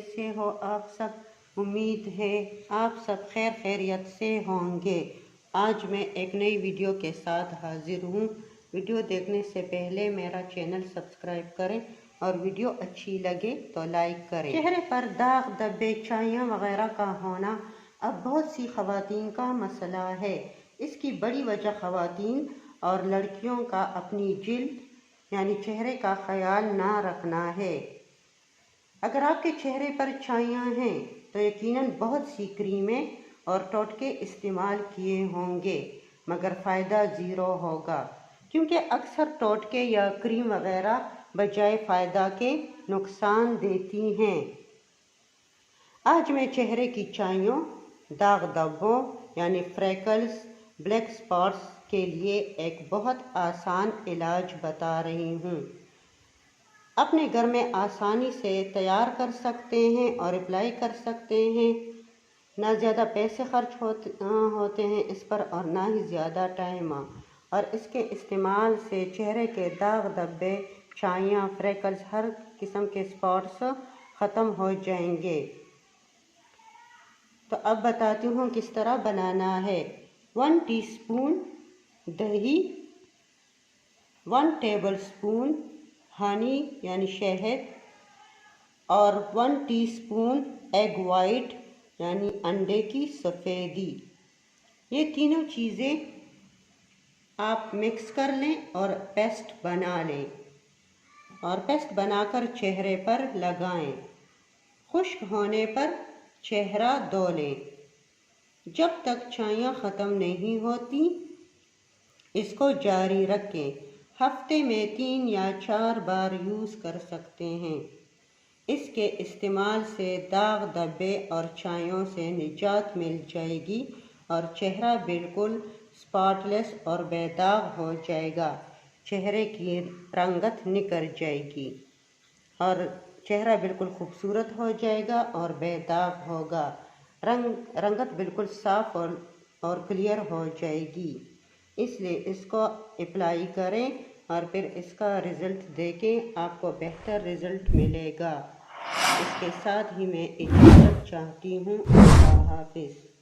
कैसे हो आप सब। उम्मीद है आप सब खैरियत से होंगे। आज मैं एक नई वीडियो के साथ हाजिर हूँ। वीडियो देखने से पहले मेरा चैनल सब्सक्राइब करें और वीडियो अच्छी लगे तो लाइक करें। चेहरे पर दाग धब्बे छाइयाँ वगैरह का होना अब बहुत सी ख़वातीन का मसला है। इसकी बड़ी वजह ख़वातीन और लड़कियों का अपनी जिल्द यानी चेहरे का ख्याल ना रखना है। अगर आपके चेहरे पर छाइयाँ हैं तो यकीनन बहुत सी क्रीमें और टोटके इस्तेमाल किए होंगे, मगर फ़ायदा ज़ीरो होगा, क्योंकि अक्सर टोटके या क्रीम वगैरह बजाय फ़ायदा के नुकसान देती हैं। आज मैं चेहरे की छाइयों, दाग धब्बों यानी फ्रेकल्स, ब्लैक स्पॉट्स के लिए एक बहुत आसान इलाज बता रही हूँ। अपने घर में आसानी से तैयार कर सकते हैं और अप्लाई कर सकते हैं। ना ज़्यादा पैसे खर्च होते हैं इस पर और ना ही ज़्यादा टाइम। और इसके इस्तेमाल से चेहरे के दाग धब्बे, छाइयाँ, फ्रेकल्स, हर किस्म के स्पॉट्स ख़त्म हो जाएंगे। तो अब बताती हूँ किस तरह बनाना है। 1 टीस्पून दही, 1 टेबलस्पून हनी यानी शहद और 1 टीस्पून एग वाइट यानी अंडे की सफ़ेदी। ये तीनों चीज़ें आप मिक्स कर लें और पेस्ट बना लें और पेस्ट बनाकर चेहरे पर लगाएं। खुश्क होने पर चेहरा धो लें। जब तक छाइयाँ ख़त्म नहीं होती इसको जारी रखें। हफ्ते में 3 या 4 बार यूज़ कर सकते हैं। इसके इस्तेमाल से दाग धब्बे और छाइयों से निजात मिल जाएगी और चेहरा बिल्कुल स्पॉटलेस और बेदाग हो जाएगा। चेहरे की रंगत निखर जाएगी और चेहरा बिल्कुल खूबसूरत हो जाएगा और बेदाग होगा। रंगत बिल्कुल साफ़ और क्लियर हो जाएगी। इसलिए इसको अप्लाई करें और फिर इसका रिज़ल्ट देखें, आपको बेहतर रिज़ल्ट मिलेगा। इसके साथ ही मैं इजाज़त चाहती हूँ। अल्लाह हाफ़िज़।